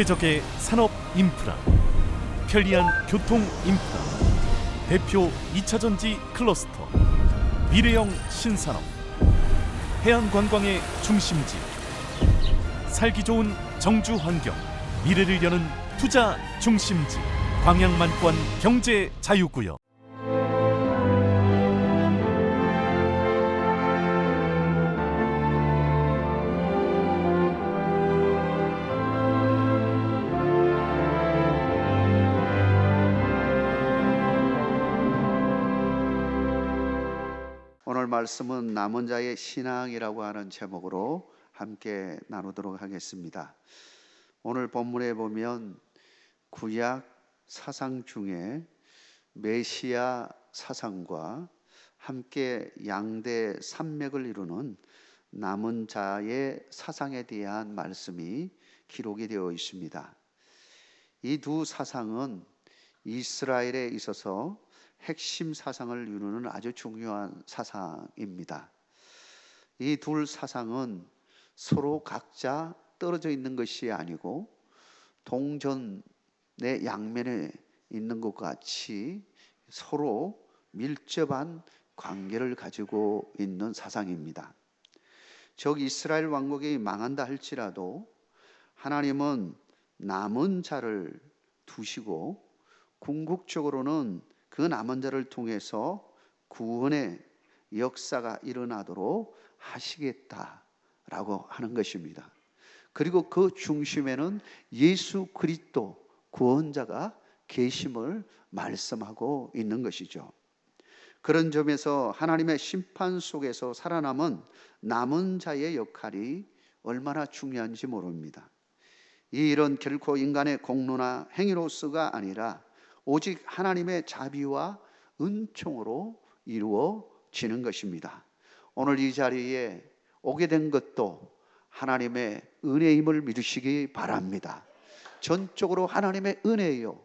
최적의 산업 인프라, 편리한 교통 인프라, 대표 2차전지 클러스터, 미래형 신산업, 해안관광의 중심지, 살기 좋은 정주 환경, 미래를 여는 투자 중심지, 광양만권 경제 자유구역. 오늘 말씀은 남은 자의 신앙이라고 하는 제목으로 함께 나누도록 하겠습니다. 오늘 본문에 보면 구약 사상 중에 메시아 사상과 함께 양대 산맥을 이루는 남은 자의 사상에 대한 말씀이 기록이 되어 있습니다. 이 두 사상은 이스라엘에 있어서 핵심 사상을 이루는 아주 중요한 사상입니다. 이 둘 사상은 서로 각자 떨어져 있는 것이 아니고 동전의 양면에 있는 것 같이 서로 밀접한 관계를 가지고 있는 사상입니다. 즉 이스라엘 왕국이 망한다 할지라도 하나님은 남은 자를 두시고 궁극적으로는 그 남은 자를 통해서 구원의 역사가 일어나도록 하시겠다라고 하는 것입니다. 그리고 그 중심에는 예수 그리스도 구원자가 계심을 말씀하고 있는 것이죠. 그런 점에서 하나님의 심판 속에서 살아남은 남은 자의 역할이 얼마나 중요한지 모릅니다. 이 일은 결코 인간의 공로나 행위로서가 아니라 오직 하나님의 자비와 은총으로 이루어지는 것입니다. 오늘 이 자리에 오게 된 것도 하나님의 은혜임을 믿으시기 바랍니다. 전적으로 하나님의 은혜요,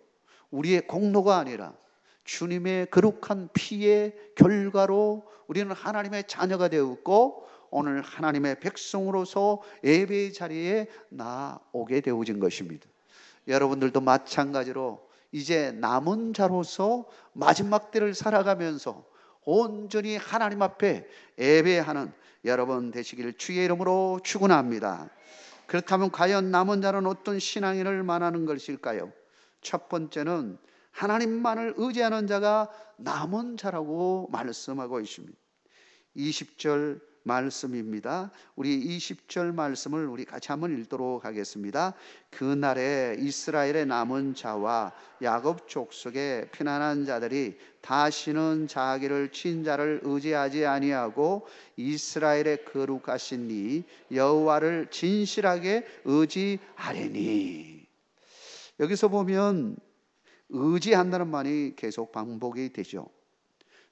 우리의 공로가 아니라 주님의 거룩한 피의 결과로 우리는 하나님의 자녀가 되었고 오늘 하나님의 백성으로서 예배의 자리에 나오게 되어진 것입니다. 여러분들도 마찬가지로 이제 남은 자로서 마지막 때를 살아가면서 온전히 하나님 앞에 예배하는 여러분 되시기를 주의 이름으로 축원합니다. 그렇다면 과연 남은 자는 어떤 신앙인을 말하는 것일까요? 첫 번째는 하나님만을 의지하는 자가 남은 자라고 말씀하고 있습니다. 20절 말씀입니다. 우리 20절 말씀을 우리 같이 한번 읽도록 하겠습니다. 그날에 이스라엘의 남은 자와 야곱 족속의 편안한 자들이 다시는 자기를 친 자를 의지하지 아니하고 이스라엘의 거룩하신 이 여호와를 진실하게 의지하리니. 여기서 보면 의지한다는 말이 계속 반복이 되죠.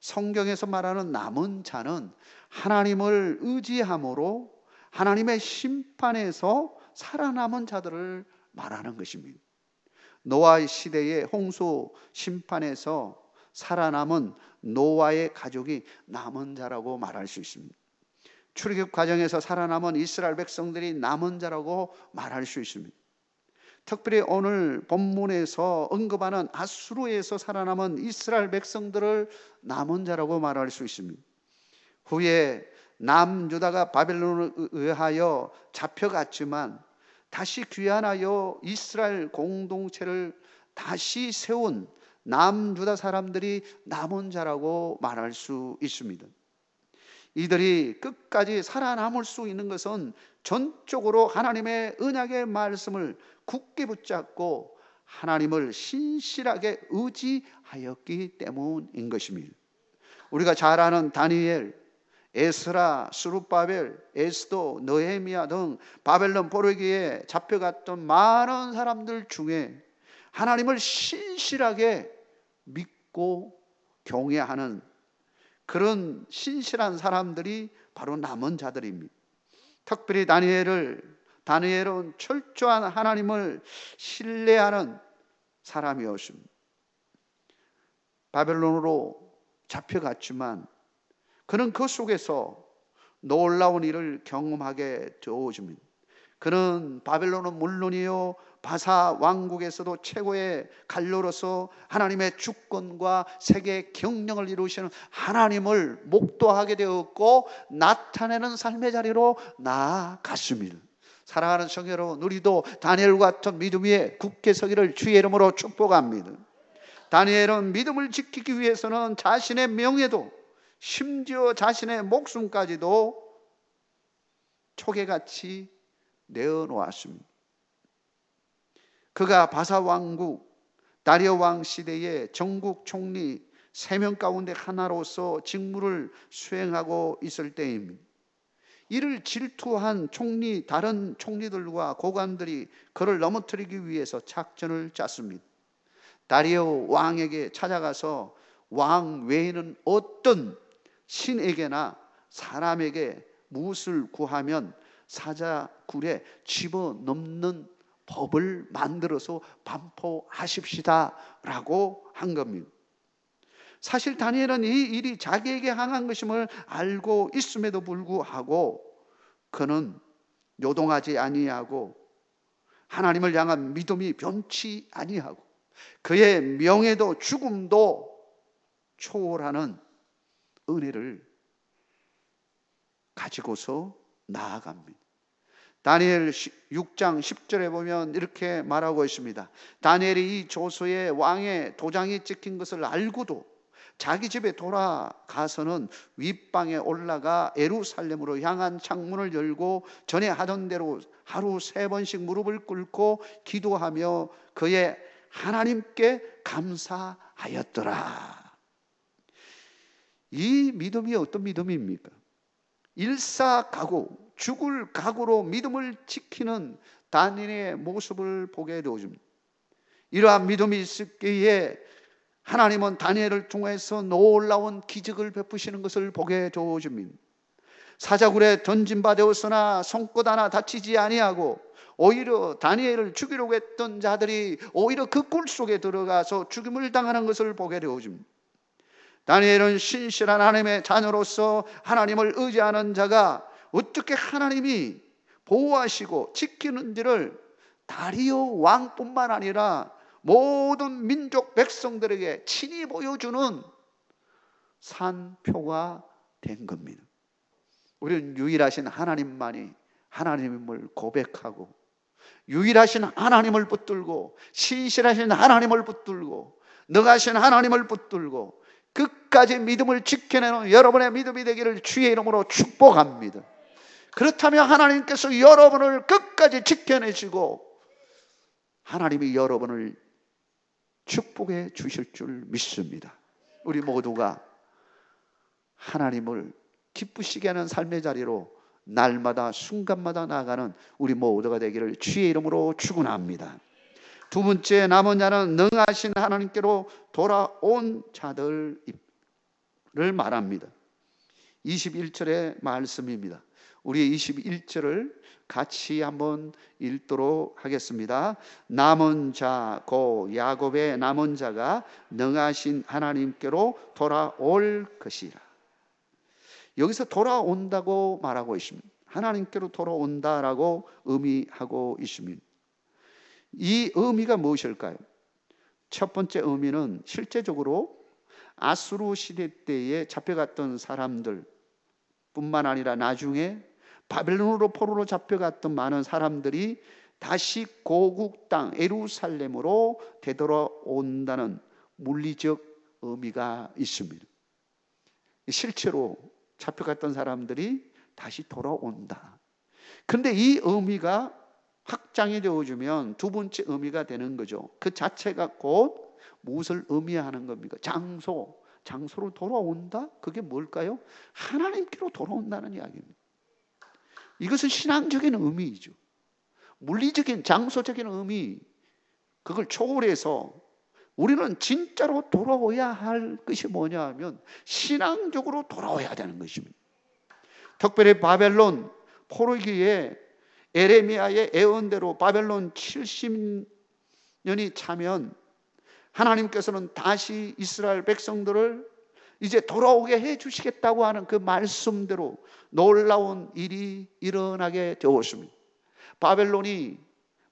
성경에서 말하는 남은 자는 하나님을 의지함으로 하나님의 심판에서 살아남은 자들을 말하는 것입니다. 노아 시대의 홍수 심판에서 살아남은 노아의 가족이 남은 자라고 말할 수 있습니다. 출애굽 과정에서 살아남은 이스라엘 백성들이 남은 자라고 말할 수 있습니다. 특별히 오늘 본문에서 언급하는 아수르에서 살아남은 이스라엘 백성들을 남은 자라고 말할 수 있습니다. 후에 남유다가 바벨론에 의하여 잡혀갔지만 다시 귀환하여 이스라엘 공동체를 다시 세운 남유다 사람들이 남은 자라고 말할 수 있습니다. 이들이 끝까지 살아남을 수 있는 것은 전적으로 하나님의 언약의 말씀을 굳게 붙잡고 하나님을 신실하게 의지하였기 때문인 것입니다. 우리가 잘 아는 다니엘, 에스라, 스룹바벨, 에스도, 느헤미야 등 바벨론 포로기에 잡혀갔던 많은 사람들 중에 하나님을 신실하게 믿고 경외하는 그런 신실한 사람들이 바로 남은 자들입니다. 특별히 다니엘은 철저한 하나님을 신뢰하는 사람이었습니다. 바벨론으로 잡혀갔지만 그는 그 속에서 놀라운 일을 경험하게 되어집니다. 그는 바벨론은 물론이요 바사 왕국에서도 최고의 관료로서 하나님의 주권과 세계 경영을 이루시는 하나님을 목도하게 되었고 나타내는 삶의 자리로 나아갔습니다. 사랑하는 성도 여러분, 우리도 다니엘과 같은 믿음 위에 굳게 서기를 주의 이름으로 축복합니다. 다니엘은 믿음을 지키기 위해서는 자신의 명예도 심지어 자신의 목숨까지도 초계같이 내어놓았습니다. 그가 바사 왕국 다리오 왕 시대에 전국 총리 3명 가운데 하나로서 직무를 수행하고 있을 때입니다. 이를 질투한 다른 총리들과 고관들이 그를 넘어뜨리기 위해서 작전을 짰습니다. 다리오 왕에게 찾아가서 왕 외에는 어떤 신에게나 사람에게 무엇을 구하면 사자굴에 집어넣는 법을 만들어서 반포하십시다 라고 한 겁니다. 사실 다니엘은 이 일이 자기에게 향한 것임을 알고 있음에도 불구하고 그는 요동하지 아니하고 하나님을 향한 믿음이 변치 아니하고 그의 명예도 죽음도 초월하는 은혜를 가지고서 나아갑니다. 다니엘 6장 10절에 보면 이렇게 말하고 있습니다. 다니엘이 이 조서에 왕의 도장이 찍힌 것을 알고도 자기 집에 돌아가서는 윗방에 올라가 예루살렘으로 향한 창문을 열고 전에 하던 대로 하루 3번씩 무릎을 꿇고 기도하며 그의 하나님께 감사하였더라. 이 믿음이 어떤 믿음입니까? 일사각오, 죽을 각오로 믿음을 지키는 다니엘의 모습을 보게 되어줍니다. 이러한 믿음이 있었기에 하나님은 다니엘을 통해서 놀라운 기적을 베푸시는 것을 보게 되어줍니다. 사자굴에 던진바 되었으나 손끝 하나 다치지 아니하고 오히려 다니엘을 죽이려고 했던 자들이 오히려 그 굴 속에 들어가서 죽임을 당하는 것을 보게 되어줍니다. 다니엘은 신실한 하나님의 자녀로서 하나님을 의지하는 자가 어떻게 하나님이 보호하시고 지키는지를 다리오 왕뿐만 아니라 모든 민족 백성들에게 친히 보여주는 산표가 된 겁니다. 우리는 유일하신 하나님만이 하나님을 고백하고 유일하신 하나님을 붙들고 신실하신 하나님을 붙들고 능하신 하나님을 붙들고 끝까지 믿음을 지켜내는 여러분의 믿음이 되기를 주의 이름으로 축복합니다. 그렇다면 하나님께서 여러분을 끝까지 지켜내시고 하나님이 여러분을 축복해 주실 줄 믿습니다. 우리 모두가 하나님을 기쁘시게 하는 삶의 자리로 날마다 순간마다 나아가는 우리 모두가 되기를 주의 이름으로 축원합니다. 두 번째, 남은 자는 능하신 하나님께로 돌아온 자들을 말합니다. 21절의 말씀입니다. 우리 21절을 같이 한번 읽도록 하겠습니다. 남은 자, 고 야곱의 남은 자가 능하신 하나님께로 돌아올 것이라. 여기서 돌아온다고 말하고 있습니다. 하나님께로 돌아온다라고 의미하고 있습니다. 이 의미가 무엇일까요? 첫 번째 의미는 실제적으로 아수르 시대 때에 잡혀갔던 사람들 뿐만 아니라 나중에 바벨론으로 포로로 잡혀갔던 많은 사람들이 다시 고국 땅 예루살렘으로 되돌아온다는 물리적 의미가 있습니다. 실제로 잡혀갔던 사람들이 다시 돌아온다. 그런데 이 의미가 확장이 되어주면 두 번째 의미가 되는 거죠. 그 자체가 곧 무엇을 의미하는 겁니까? 장소로 돌아온다? 그게 뭘까요? 하나님께로 돌아온다는 이야기입니다. 이것은 신앙적인 의미이죠. 물리적인 장소적인 의미, 그걸 초월해서 우리는 진짜로 돌아와야 할 것이 뭐냐 하면 신앙적으로 돌아와야 되는 것입니다. 특별히 바벨론 포로기에 에레미야의 예언대로 바벨론 70년이 차면 하나님께서는 다시 이스라엘 백성들을 이제 돌아오게 해 주시겠다고 하는 그 말씀대로 놀라운 일이 일어나게 되었습니다. 바벨론이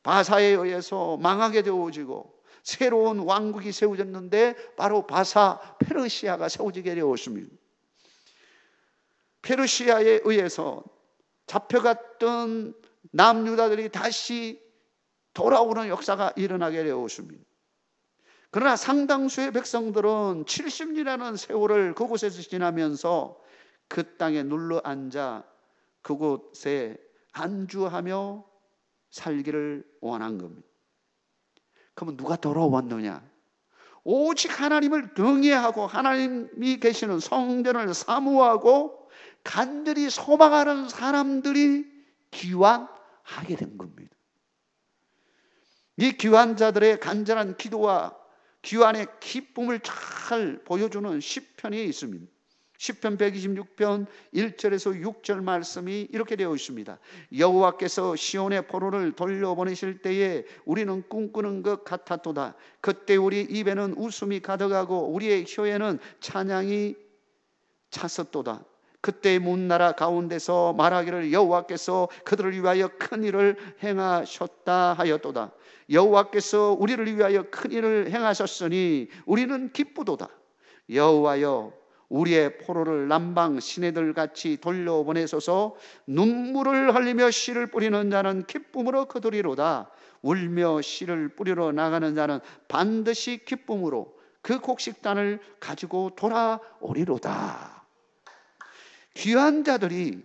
바사에 의해서 망하게 되어지고 새로운 왕국이 세워졌는데 바로 바사 페르시아가 세워지게 되었습니다. 페르시아에 의해서 잡혀갔던 남유다들이 다시 돌아오는 역사가 일어나게 되었습니다. 그러나 상당수의 백성들은 70년이라는 세월을 그곳에서 지나면서 그 땅에 눌러 앉아 그곳에 안주하며 살기를 원한 겁니다. 그러면 누가 돌아왔느냐? 오직 하나님을 경외하고 하나님이 계시는 성전을 사모하고 간절히 소망하는 사람들이 귀환하게 된 겁니다. 이 귀환자들의 간절한 기도와 귀환의 기쁨을 잘 보여주는 시편이 있습니다. 시편 126편 1절에서 6절 말씀이 이렇게 되어 있습니다. 여호와께서 시온의 포로를 돌려보내실 때에 우리는 꿈꾸는 것 같았도다. 그때 우리 입에는 웃음이 가득하고 우리의 혀에는 찬양이 찼었도다. 그때 문나라 가운데서 말하기를 여호와께서 그들을 위하여 큰 일을 행하셨다 하였도다. 여호와께서 우리를 위하여 큰 일을 행하셨으니 우리는 기쁘도다. 여호와여 우리의 포로를 남방 시내들 같이 돌려보내소서. 눈물을 흘리며 씨를 뿌리는 자는 기쁨으로 거두리로다. 울며 씨를 뿌리러 나가는 자는 반드시 기쁨으로 그 곡식단을 가지고 돌아오리로다. 귀한 자들이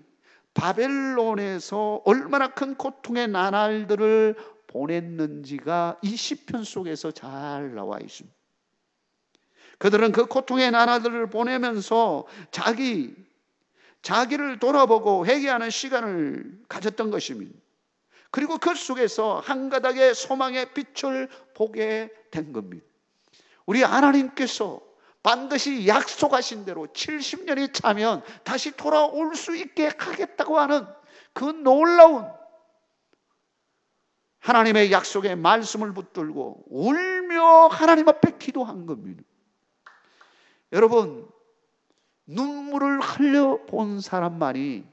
바벨론에서 얼마나 큰 고통의 나날들을 보냈는지가 이 시편 속에서 잘 나와 있습니다. 그들은 그 고통의 나날들을 보내면서 자기를 돌아보고 회개하는 시간을 가졌던 것입니다. 그리고 그 속에서 한 가닥의 소망의 빛을 보게 된 겁니다. 우리 하나님께서 반드시 약속하신 대로 70년이 차면 다시 돌아올 수 있게 하겠다고 하는 그 놀라운 하나님의 약속의 말씀을 붙들고 울며 하나님 앞에 기도한 겁니다. 여러분, 눈물을 흘려 본 사람만이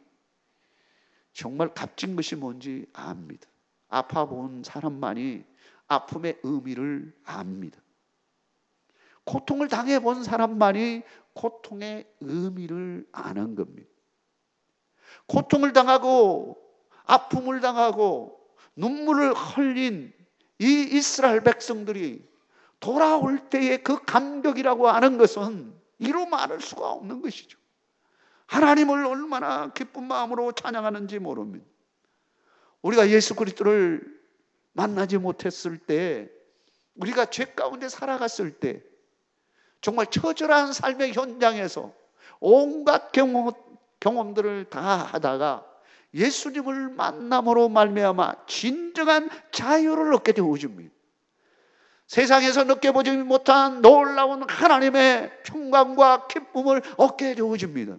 정말 값진 것이 뭔지 압니다. 아파 본 사람만이 아픔의 의미를 압니다. 고통을 당해 본 사람만이 고통의 의미를 아는 겁니다. 고통을 당하고 아픔을 당하고 눈물을 흘린 이 이스라엘 백성들이 돌아올 때의 그 감격이라고 하는 것은 이루 말할 수가 없는 것이죠. 하나님을 얼마나 기쁜 마음으로 찬양하는지 모릅니다. 우리가 예수 그리스도를 만나지 못했을 때, 우리가 죄 가운데 살아갔을 때, 정말 처절한 삶의 현장에서 온갖 경험들을 다 하다가 예수님을 만남으로 말미암아 진정한 자유를 얻게 되어집니다. 세상에서 느껴보지 못한 놀라운 하나님의 평강과 기쁨을 얻게 되어집니다.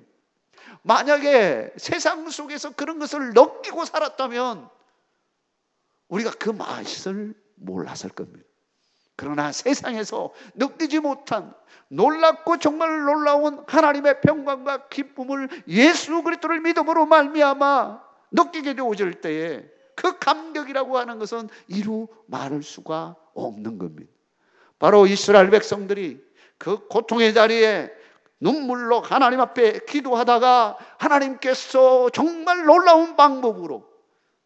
만약에 세상 속에서 그런 것을 느끼고 살았다면 우리가 그 맛을 몰랐을 겁니다. 그러나 세상에서 느끼지 못한 놀랍고 정말 놀라운 하나님의 평강과 기쁨을 예수 그리스도를 믿음으로 말미암아 느끼게 되어질 때에 그 감격이라고 하는 것은 이루 말할 수가 없는 겁니다. 바로 이스라엘 백성들이 그 고통의 자리에 눈물로 하나님 앞에 기도하다가 하나님께서 정말 놀라운 방법으로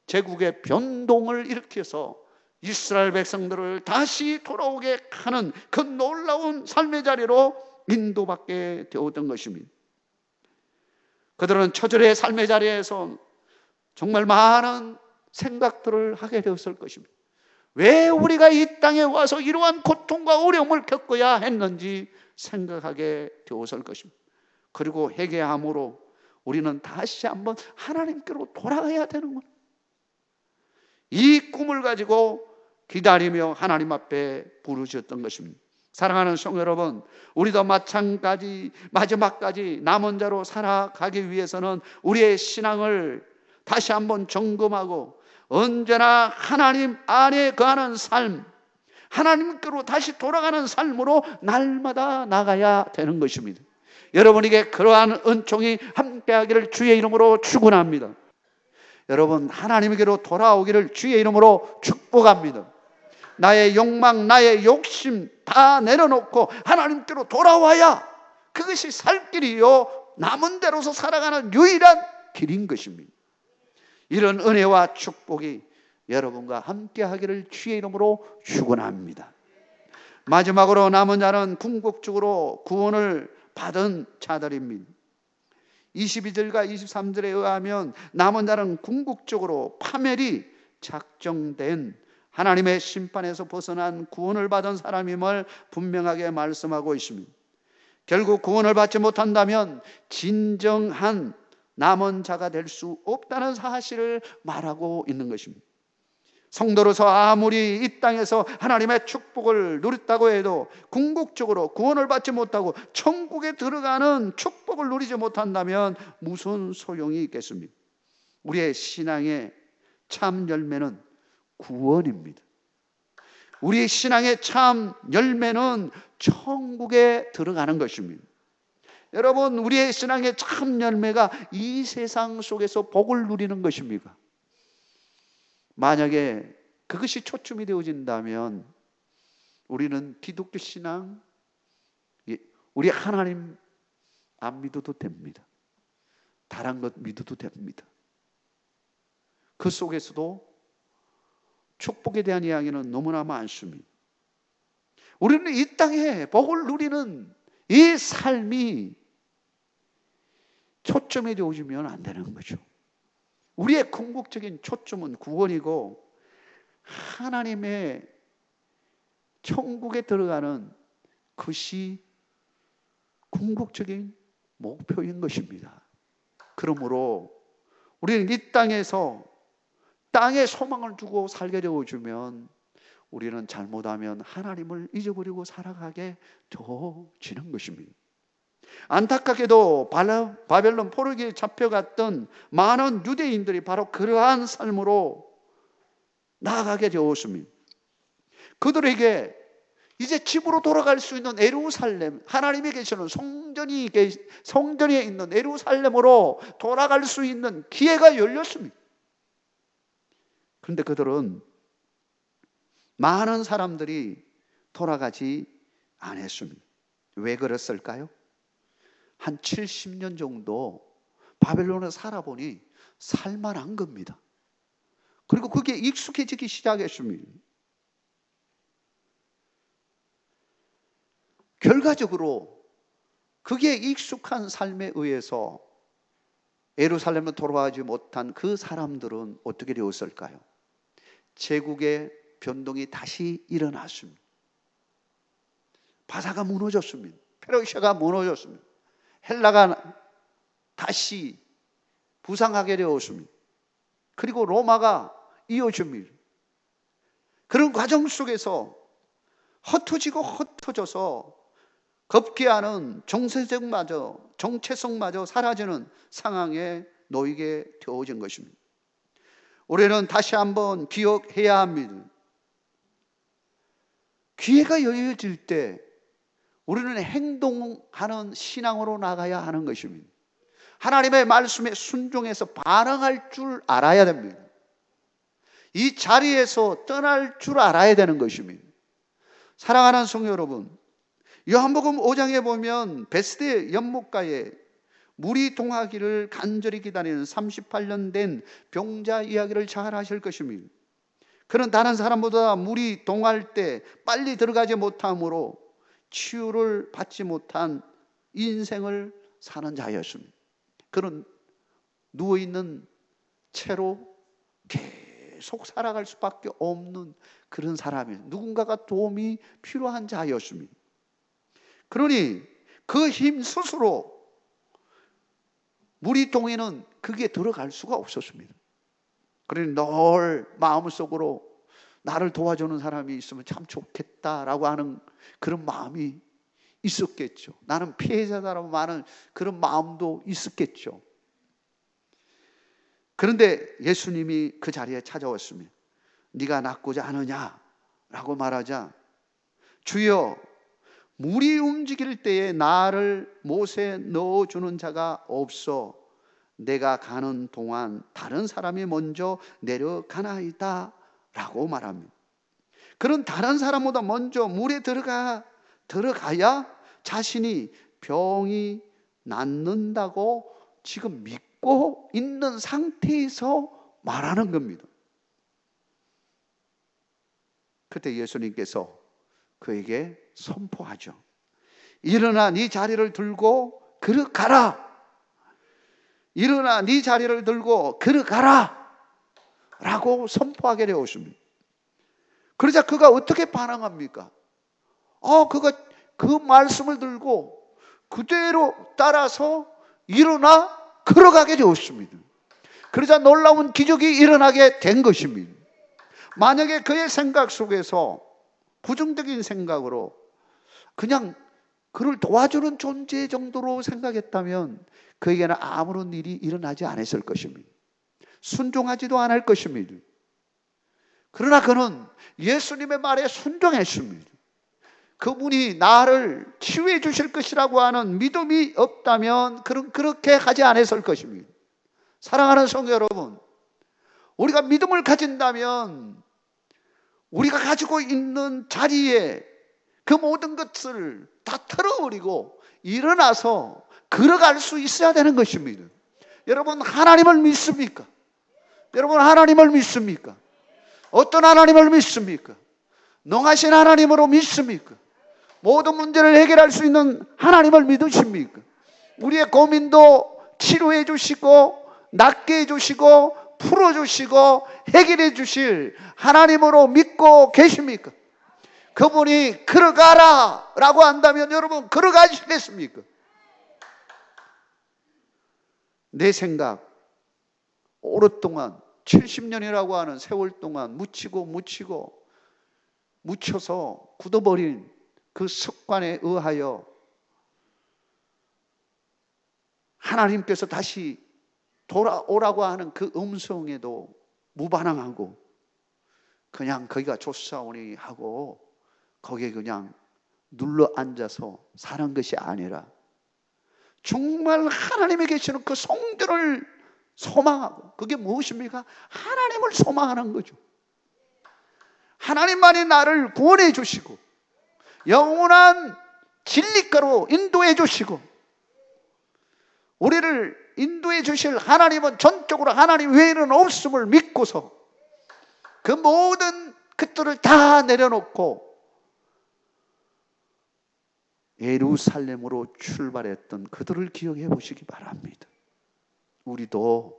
제국의 변동을 일으켜서 이스라엘 백성들을 다시 돌아오게 하는 그 놀라운 삶의 자리로 인도받게 되었던 것입니다. 그들은 처절의 삶의 자리에서 정말 많은 생각들을 하게 되었을 것입니다. 왜 우리가 이 땅에 와서 이러한 고통과 어려움을 겪어야 했는지 생각하게 되었을 것입니다. 그리고 회개함으로 우리는 다시 한번 하나님께로 돌아가야 되는 것. 이 꿈을 가지고 기다리며 하나님 앞에 부르셨던 것입니다. 사랑하는 성도 여러분, 우리도 마지막까지 남은 자로 살아가기 위해서는 우리의 신앙을 다시 한번 점검하고 언제나 하나님 안에 거하는 삶, 하나님께로 다시 돌아가는 삶으로 날마다 나가야 되는 것입니다. 여러분에게 그러한 은총이 함께하기를 주의 이름으로 축원합니다. 여러분, 하나님에게로 돌아오기를 주의 이름으로 축복합니다. 나의 욕망, 나의 욕심 다 내려놓고 하나님께로 돌아와야 그것이 살 길이요, 남은 대로서 살아가는 유일한 길인 것입니다. 이런 은혜와 축복이 여러분과 함께 하기를 주의 이름으로 축원합니다. 마지막으로 남은 자는 궁극적으로 구원을 받은 자들입니다. 22절과 23절에 의하면 남은 자는 궁극적으로 파멸이 작정된 하나님의 심판에서 벗어난 구원을 받은 사람임을 분명하게 말씀하고 있습니다. 결국 구원을 받지 못한다면 진정한 남은 자가 될 수 없다는 사실을 말하고 있는 것입니다. 성도로서 아무리 이 땅에서 하나님의 축복을 누렸다고 해도 궁극적으로 구원을 받지 못하고 천국에 들어가는 축복을 누리지 못한다면 무슨 소용이 있겠습니까? 우리의 신앙의 참 열매는 구원입니다. 우리의 신앙의 참 열매는 천국에 들어가는 것입니다. 여러분, 우리의 신앙의 참 열매가 이 세상 속에서 복을 누리는 것입니까? 만약에 그것이 초점이 되어진다면 우리는 기독교 신앙, 우리 하나님 안 믿어도 됩니다. 다른 것 믿어도 됩니다. 그 속에서도 축복에 대한 이야기는 너무나 많습니다. 우리는 이 땅에 복을 누리는 이 삶이 초점이 되어지면 안 되는 거죠. 우리의 궁극적인 초점은 구원이고 하나님의 천국에 들어가는 것이 궁극적인 목표인 것입니다. 그러므로 우리는 이 땅에서 땅에 소망을 두고 살게 되어주면 우리는 잘못하면 하나님을 잊어버리고 살아가게 되어지는 것입니다. 안타깝게도 바벨론 포로기에 잡혀갔던 많은 유대인들이 바로 그러한 삶으로 나아가게 되었습니다. 그들에게 이제 집으로 돌아갈 수 있는 예루살렘, 하나님이 계시는 성전에 있는 예루살렘으로 돌아갈 수 있는 기회가 열렸습니다. 그런데 그들은 많은 사람들이 돌아가지 않았습니다. 왜 그랬을까요? 한 70년 정도 바벨론에 살아보니 살만한 겁니다. 그리고 그게 익숙해지기 시작했습니다. 결과적으로 그게 익숙한 삶에 의해서 예루살렘에 돌아가지 못한 그 사람들은 어떻게 되었을까요? 제국의 변동이 다시 일어났습니다. 바사가 무너졌습니다. 페르시아가 무너졌습니다. 헬라가 다시 부상하게 되었습니다. 그리고 로마가 이어집니다. 그런 과정 속에서 흩어지고 흩어져서 급기야는 정체성마저 사라지는 상황에 놓이게 되어진 것입니다. 우리는 다시 한번 기억해야 합니다. 기회가 열려질 때 우리는 행동하는 신앙으로 나가야 하는 것입니다. 하나님의 말씀에 순종해서 반응할 줄 알아야 됩니다. 이 자리에서 떠날 줄 알아야 되는 것입니다. 사랑하는 성도 여러분, 요한복음 5장에 보면 베스데 연못가에 물이 동하기를 간절히 기다리는 38년 된 병자 이야기를 잘 아실 것입니다. 그는 다른 사람보다 물이 동할 때 빨리 들어가지 못함으로 치유를 받지 못한 인생을 사는 자였습니다. 그는 누워있는 채로 계속 살아갈 수밖에 없는 그런 사람이에요. 누군가가 도움이 필요한 자였습니다. 그러니 그 힘 스스로 물이 동에는 그게 들어갈 수가 없었습니다. 그러니 늘 마음속으로 나를 도와주는 사람이 있으면 참 좋겠다라고 하는 그런 마음이 있었겠죠. 나는 피해자다라고 하는 그런 마음도 있었겠죠. 그런데 예수님이 그 자리에 찾아왔습니다. 네가 낫고자 하느냐라고 말하자, 주여, 물이 움직일 때에 나를 못에 넣어주는 자가 없어 내가 가는 동안 다른 사람이 먼저 내려가나이다 라고 말합니다. 그런 다른 사람보다 먼저 물에 들어가야 자신이 병이 낫는다고 지금 믿고 있는 상태에서 말하는 겁니다. 그때 예수님께서 그에게 선포하죠. 일어나 네 자리를 들고 걸어가라. 일어나 네 자리를 들고 걸어가라 라고 선포하게 되었습니다. 그러자 그가 어떻게 반응합니까? 그가 그 말씀을 들고 그대로 따라서 일어나 걸어가게 되었습니다. 그러자 놀라운 기적이 일어나게 된 것입니다. 만약에 그의 생각 속에서 부정적인 생각으로 그냥 그를 도와주는 존재 정도로 생각했다면 그에게는 아무런 일이 일어나지 않았을 것입니다. 순종하지도 않을 것입니다. 그러나 그는 예수님의 말에 순종했습니다. 그분이 나를 치유해 주실 것이라고 하는 믿음이 없다면 그는 그렇게 하지 않았을 것입니다. 사랑하는 성도 여러분, 우리가 믿음을 가진다면 우리가 가지고 있는 자리에 그 모든 것을 다 털어버리고 일어나서 걸어갈 수 있어야 되는 것입니다. 여러분, 하나님을 믿습니까? 여러분, 하나님을 믿습니까? 어떤 하나님을 믿습니까? 능하신 하나님으로 믿습니까? 모든 문제를 해결할 수 있는 하나님을 믿으십니까? 우리의 고민도 치료해 주시고 낫게 해 주시고 풀어 주시고 해결해 주실 하나님으로 믿고 계십니까? 그분이 걸어가라 라고 한다면 여러분 걸어가시겠습니까? 내 생각 오랫동안 70년이라고 하는 세월 동안 묻혀서 굳어버린 그 습관에 의하여 하나님께서 다시 돌아오라고 하는 그 음성에도 무반응하고 그냥 거기가 좋사오니 하고 거기에 그냥 눌러 앉아서 사는 것이 아니라 정말 하나님이 계시는 그 성전을 소망하고, 그게 무엇입니까? 하나님을 소망하는 거죠. 하나님만이 나를 구원해 주시고 영원한 진리가로 인도해 주시고 우리를 인도해 주실 하나님은 전적으로 하나님 외에는 없음을 믿고서 그 모든 것들을 다 내려놓고 예루살렘으로 출발했던 그들을 기억해 보시기 바랍니다. 우리도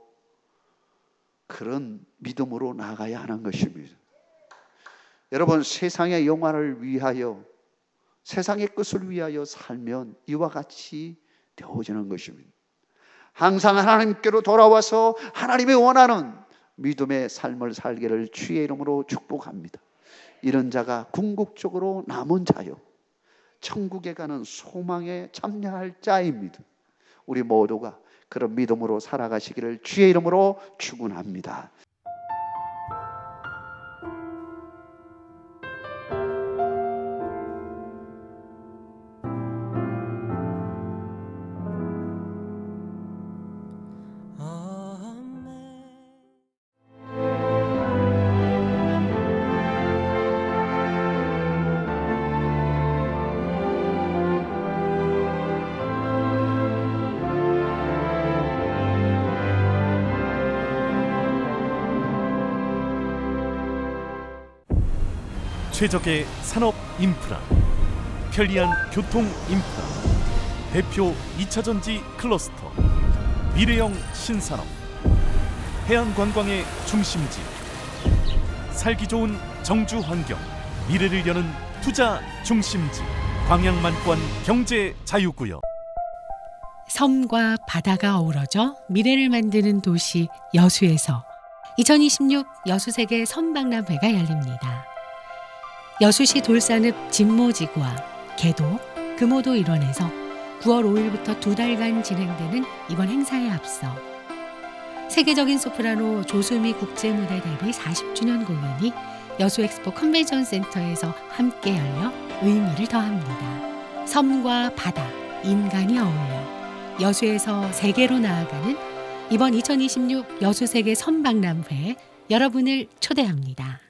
그런 믿음으로 나가야 하는 것입니다. 여러분, 세상의 영화를 위하여, 세상의 것을 위하여 살면 이와 같이 되어지는 것입니다. 항상 하나님께로 돌아와서 하나님이 원하는 믿음의 삶을 살기를 주의 이름으로 축복합니다. 이런 자가 궁극적으로 남은 자요, 천국에 가는 소망에 참여할 자입니다. 우리 모두가 그런 믿음으로 살아가시기를 주의 이름으로 축원합니다. 최적의 산업 인프라, 편리한 교통 인프라, 대표 2차전지 클러스터, 미래형 신산업, 해안관광의 중심지, 살기 좋은 정주 환경, 미래를 여는 투자 중심지, 광양만권 경제 자유구역. 섬과 바다가 어우러져 미래를 만드는 도시 여수에서 2026 여수세계 섬박람회가 열립니다. 여수시 돌산읍 진모지구와 개도, 금오도 일원에서 9월 5일부터 2달간 진행되는 이번 행사에 앞서 세계적인 소프라노 조수미 국제무대 데뷔 40주년 공연이 여수엑스포 컨벤션 센터에서 함께 열려 의미를 더합니다. 섬과 바다, 인간이 어울려 여수에서 세계로 나아가는 이번 2026 여수세계 선박람회 여러분을 초대합니다.